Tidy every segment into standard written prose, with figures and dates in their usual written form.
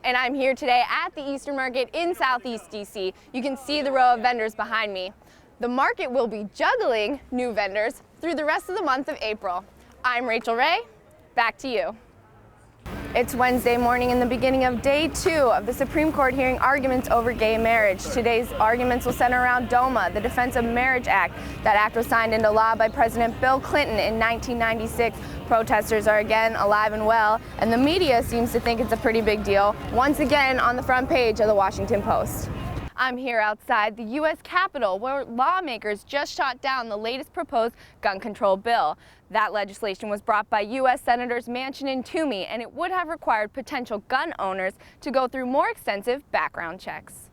and I'm here today at the Eastern Market in Southeast DC. You can see the row of vendors behind me. The market will be juggling new vendors through the rest of the month of April. I'm Rachel Ray, back to you. It's Wednesday morning and the beginning of day 2 of the Supreme Court hearing arguments over gay marriage. Today's arguments will center around DOMA, the Defense of Marriage Act. That act was signed into law by President Bill Clinton in 1996. Protesters are again alive and well, and the media seems to think it's a pretty big deal, once again on the front page of the Washington Post. I'm here outside the U.S. Capitol, where lawmakers just shot down the latest proposed gun control bill. That legislation was brought by U.S. Senators Manchin and Toomey, and it would have required potential gun owners to go through more extensive background checks.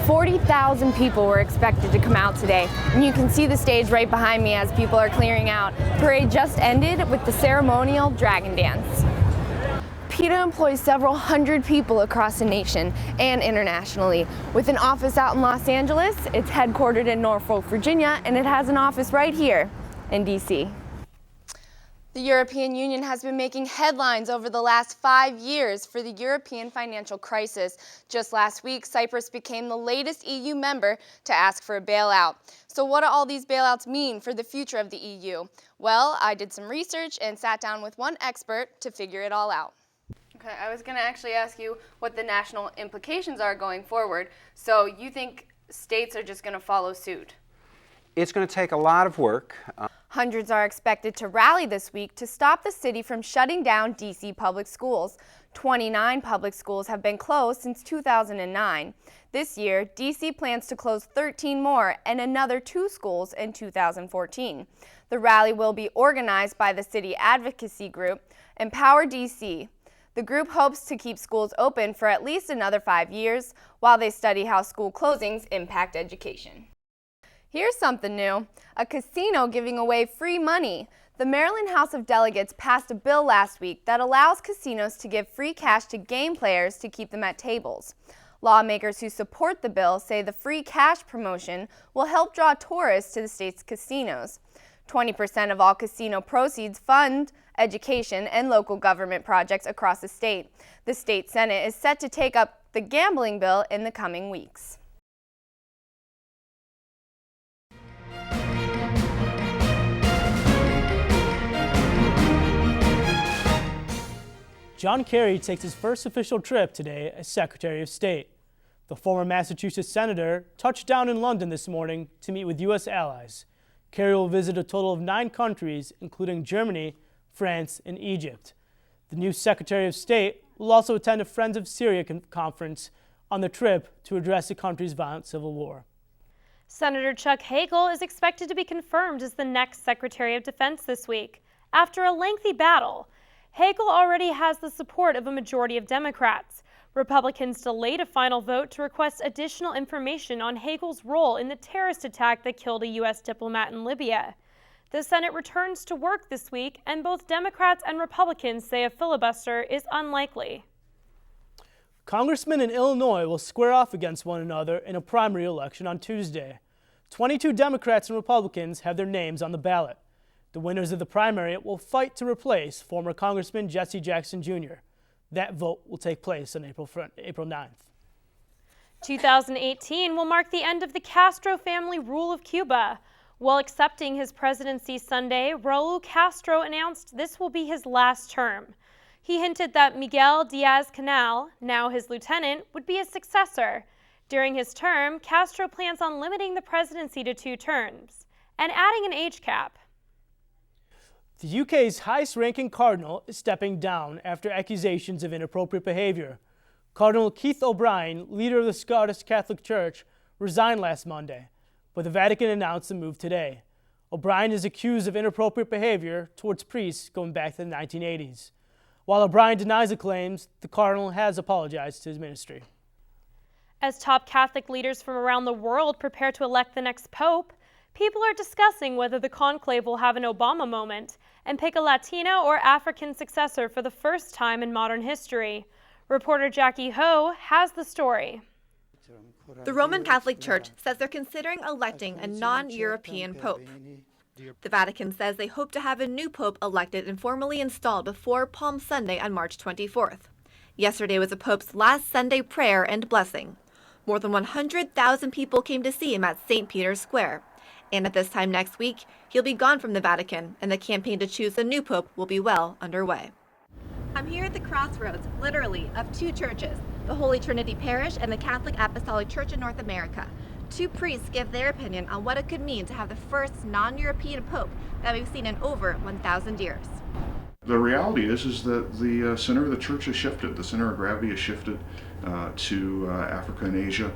40,000 people were expected to come out today, and you can see the stage right behind me as people are clearing out. The parade just ended with the ceremonial dragon dance. PETA employs several hundred people across the nation and internationally. With an office out in Los Angeles, it's headquartered in Norfolk, Virginia, and it has an office right here in DC. The European Union has been making headlines over the last 5 years for the European financial crisis. Just last week, Cyprus became the latest EU member to ask for a bailout. So what do all these bailouts mean for the future of the EU? Well, I did some research and sat down with one expert to figure it all out. Okay, I was going to actually ask you what the national implications are going forward. So you think states are just going to follow suit? It's going to take a lot of work. Hundreds are expected to rally this week to stop the city from shutting down DC public schools. 29 public schools have been closed since 2009. This year, DC plans to close 13 more and another 2 schools in 2014. The rally will be organized by the city advocacy group, Empower DC. The group hopes to keep schools open for at least another 5 years while they study how school closings impact education. Here's something new, a casino giving away free money. The Maryland House of Delegates passed a bill last week that allows casinos to give free cash to game players to keep them at tables. Lawmakers who support the bill say the free cash promotion will help draw tourists to the state's casinos. 20% of all casino proceeds fund education and local government projects across the state. The state Senate is set to take up the gambling bill in the coming weeks. John Kerry takes his first official trip today as Secretary of State. The former Massachusetts senator touched down in London this morning to meet with U.S. allies. Kerry will visit a total of 9 countries, including Germany, France, and Egypt. The new Secretary of State will also attend a Friends of Syria conference on the trip to address the country's violent civil war. Senator Chuck Hagel is expected to be confirmed as the next Secretary of Defense this week. After a lengthy battle, Hagel already has the support of a majority of Democrats. Republicans delayed a final vote to request additional information on Hagel's role in the terrorist attack that killed a U.S. diplomat in Libya. The Senate returns to work this week, and both Democrats and Republicans say a filibuster is unlikely. Congressmen in Illinois will square off against one another in a primary election on Tuesday. 22 Democrats and Republicans have their names on the ballot. The winners of the primary will fight to replace former Congressman Jesse Jackson Jr. That vote will take place on April 9th. 2018 will mark the end of the Castro family rule of Cuba. While accepting his presidency Sunday, Raul Castro announced this will be his last term. He hinted that Miguel Diaz-Canel, now his lieutenant, would be his successor. During his term, Castro plans on limiting the presidency to 2 terms and adding an age cap. The UK's highest-ranking cardinal is stepping down after accusations of inappropriate behavior. Cardinal Keith O'Brien, leader of the Scottish Catholic Church, resigned last Monday, but the Vatican announced the move today. O'Brien is accused of inappropriate behavior towards priests going back to the 1980s. While O'Brien denies the claims, the cardinal has apologized to his ministry. As top Catholic leaders from around the world prepare to elect the next pope, people are discussing whether the conclave will have an Obama moment and pick a Latino or African successor for the first time in modern history. Reporter Jackie Ho has the story. The Roman Catholic Church says they're considering electing a non-European pope. The Vatican says they hope to have a new pope elected and formally installed before Palm Sunday on March 24th. Yesterday was the Pope's last Sunday prayer and blessing. More than 100,000 people came to see him at St. Peter's Square. And at this time next week, he'll be gone from the Vatican, and the campaign to choose a new pope will be well underway. I'm here at the crossroads, literally, of two churches, the Holy Trinity Parish and the Catholic Apostolic Church in North America. Two priests give their opinion on what it could mean to have the first non-European pope that we've seen in over 1,000 years. The reality is that the center of the church has shifted. The center of gravity has shifted to Africa and Asia,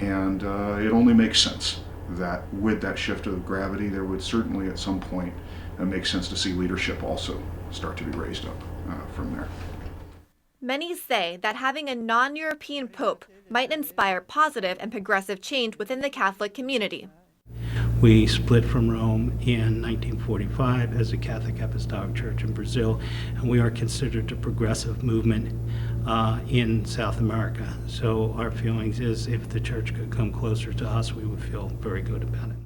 and it only makes sense that with that shift of gravity, there would certainly at some point make sense to see leadership also start to be raised up from there. Many say that having a non-European pope might inspire positive and progressive change within the Catholic community. We split from Rome in 1945 as a Catholic Apostolic Church in Brazil, and we are considered a progressive movement in South America. So our feelings is if the church could come closer to us, we would feel very good about it.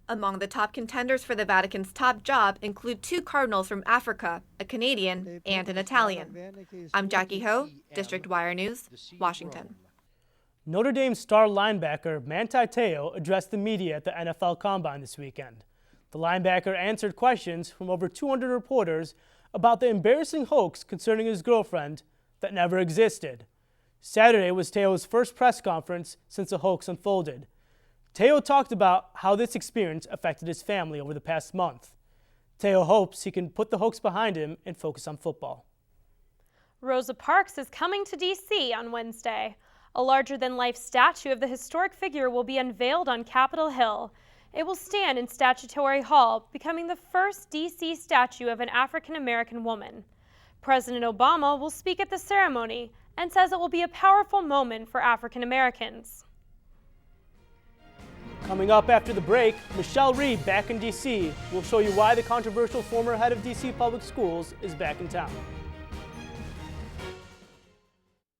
Among the top contenders for the Vatican's top job include two cardinals from Africa, a Canadian and an Italian. I'm Jackie Ho, District Wire News, Washington. Notre Dame star linebacker Manti Te'o addressed the media at the NFL Combine this weekend. The linebacker answered questions from over 200 reporters about the embarrassing hoax concerning his girlfriend that never existed. Saturday was Te'o's first press conference since the hoax unfolded. Te'o talked about how this experience affected his family over the past month. Te'o hopes he can put the hoax behind him and focus on football. Rosa Parks is coming to D.C. on Wednesday. A larger-than-life statue of the historic figure will be unveiled on Capitol Hill. It will stand in Statuary Hall, becoming the first D.C. statue of an African-American woman. President Obama will speak at the ceremony and says it will be a powerful moment for African Americans. Coming up after the break, Michelle Reed, back in D.C., will show you why the controversial former head of D.C. Public Schools is back in town.